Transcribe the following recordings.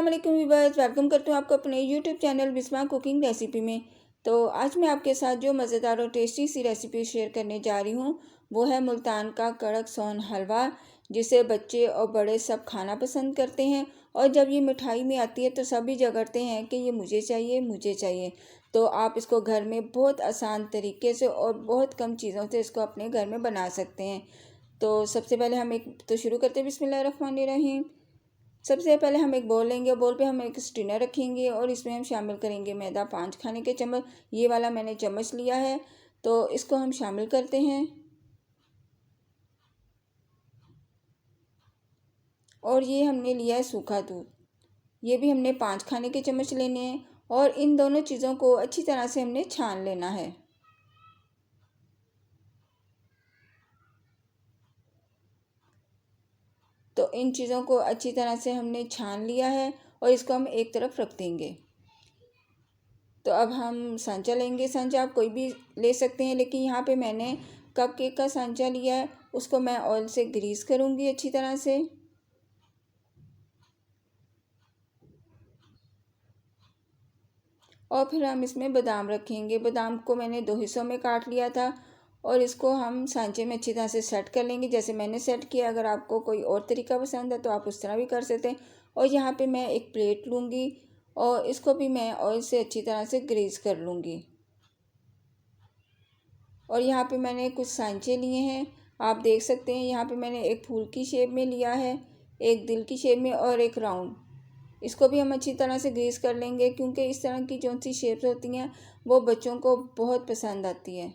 वालेकुम viewers, welcome करती हूँ आपको अपने YouTube channel Bisma cooking recipe में। तो आज मैं आपके साथ जो मज़ेदार और टेस्टी सी रेसिपी शेयर करने जा रही हूँ वो है मुल्तान का कड़क सोन हलवा, जिसे बच्चे और बड़े सब खाना पसंद करते हैं। और जब ये मिठाई में आती है तो सभी झगड़ते हैं कि ये मुझे चाहिए मुझे चाहिए। तो आप इसको घर में बहुत आसान तरीके से और बहुत कम चीज़ों से इसको अपने घर में बना सकते हैं। तो सबसे पहले हम एक तो शुरू करते हैं बिस्मिल्लाहिर्रहमानिर्रहीम। सबसे पहले हम एक बोल लेंगे, बोल पे हम एक स्ट्रेनर रखेंगे और इसमें हम शामिल करेंगे मैदा 5 खाने के चम्मच। ये वाला मैंने चम्मच लिया है, तो इसको हम शामिल करते हैं। और ये हमने लिया है सूखा दूध, ये भी हमने 5 खाने के चम्मच लेने हैं। और इन दोनों चीज़ों को अच्छी तरह से हमने छान लेना है। तो इन चीज़ों को अच्छी तरह से हमने छान लिया है और इसको हम एक तरफ रख देंगे। तो अब हम सांचा लेंगे। सांचा आप कोई भी ले सकते हैं, लेकिन यहाँ पे मैंने कप केक का सांचा लिया है। उसको मैं ऑयल से ग्रीस करूँगी अच्छी तरह से। और फिर हम इसमें बादाम रखेंगे। बादाम को मैंने 2 हिस्सों में काट लिया था और इसको हम सांचे में अच्छी तरह से सेट कर लेंगे जैसे मैंने सेट किया। अगर आपको कोई और तरीका पसंद है तो आप उस तरह भी कर सकते हैं। और यहाँ पे मैं एक प्लेट लूँगी और इसको भी मैं ऑयल से अच्छी तरह से ग्रीस कर लूँगी। और यहाँ पे मैंने कुछ सांचे लिए हैं, आप देख सकते हैं। यहाँ पे मैंने एक फूल की शेप में लिया है, एक दिल की शेप में और एक राउंड। इसको भी हम अच्छी तरह से ग्रीस कर लेंगे, क्योंकि इस तरह की जो सी शेप्स होती हैं वो बच्चों को बहुत पसंद आती है।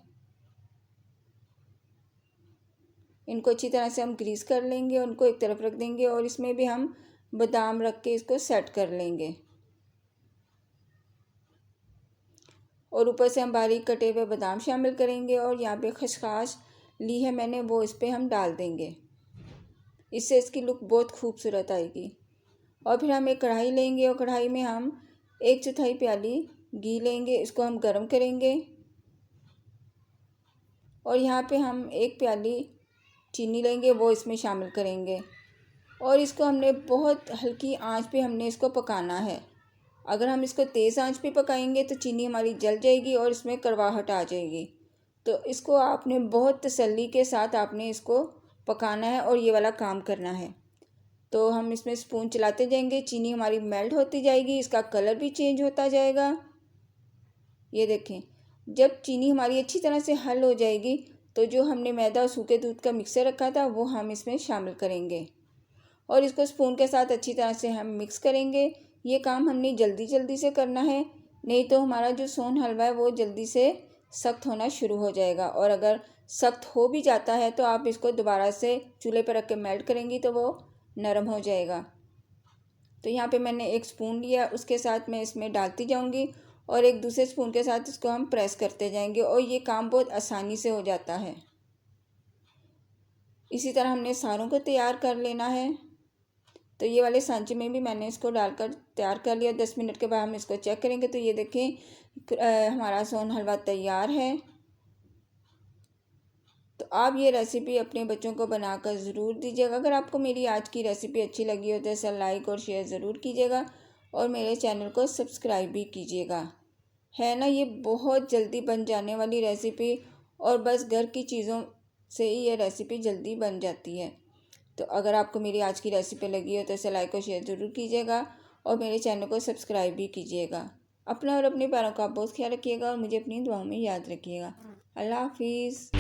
इनको अच्छी तरह से हम ग्रीस कर लेंगे, उनको एक तरफ रख देंगे और इसमें भी हम बादाम रख के इसको सेट कर लेंगे। और ऊपर से हम बारीक कटे हुए बादाम शामिल करेंगे और यहाँ पे खसखस ली है मैंने, वो इस पर हम डाल देंगे। इससे इसकी लुक बहुत खूबसूरत आएगी। और फिर हम एक कढ़ाई लेंगे और कढ़ाई में हम 1/4 प्याली घी लेंगे, इसको हम गरम करेंगे। और यहाँ पे हम 1 प्याली चीनी लेंगे, वो इसमें शामिल करेंगे। और इसको हमने बहुत हल्की आंच पे हमने इसको पकाना है। अगर हम इसको तेज़ आंच पे पकाएंगे तो चीनी हमारी जल जाएगी और इसमें कड़वाहट आ जाएगी। तो इसको आपने बहुत तसल्ली के साथ आपने इसको पकाना है और ये वाला काम करना है। तो हम इसमें स्पून चलाते जाएंगे, चीनी हमारी मेल्ट होती जाएगी, इसका कलर भी चेंज होता जाएगा। ये देखें, जब चीनी हमारी अच्छी तरह से हल हो जाएगी तो जो हमने मैदा और सूखे दूध का मिक्सर रखा था वो हम इसमें शामिल करेंगे और इसको स्पून के साथ अच्छी तरह से हम मिक्स करेंगे। ये काम हमने जल्दी जल्दी से करना है, नहीं तो हमारा जो सोन हलवा है वो जल्दी से सख्त होना शुरू हो जाएगा। और अगर सख्त हो भी जाता है तो आप इसको दोबारा से चूल्हे पर रख के मेल्ट करेंगी तो वो नरम हो जाएगा। तो यहाँ पे मैंने एक स्पून लिया, उसके साथ मैं इसमें डालती जाऊँगी और एक दूसरे स्पून के साथ इसको हम प्रेस करते जाएंगे और ये काम बहुत आसानी से हो जाता है। इसी तरह हमने सारों को तैयार कर लेना है। तो ये वाले सांचे में भी मैंने इसको डालकर तैयार कर लिया। 10 मिनट के बाद हम इसको चेक करेंगे तो ये देखें हमारा सोन हलवा तैयार है। तो आप ये रेसिपी अपने बच्चों को बनाकर ज़रूर दीजिएगा। अगर आपको मेरी आज की रेसिपी अच्छी लगी हो तो इसे लाइक और शेयर ज़रूर कीजिएगा और मेरे चैनल को सब्सक्राइब भी कीजिएगा। है ना, ये बहुत जल्दी बन जाने वाली रेसिपी और बस घर की चीज़ों से ही ये रेसिपी जल्दी बन जाती है। तो अगर आपको मेरी आज की रेसिपी लगी हो तो इसे लाइक और शेयर ज़रूर कीजिएगा और मेरे चैनल को सब्सक्राइब भी कीजिएगा। अपना और अपने प्यारों का बहुत ख्याल रखिएगा और मुझे अपनी दुआओं में याद रखिएगा। अल्लाह हाफिज़।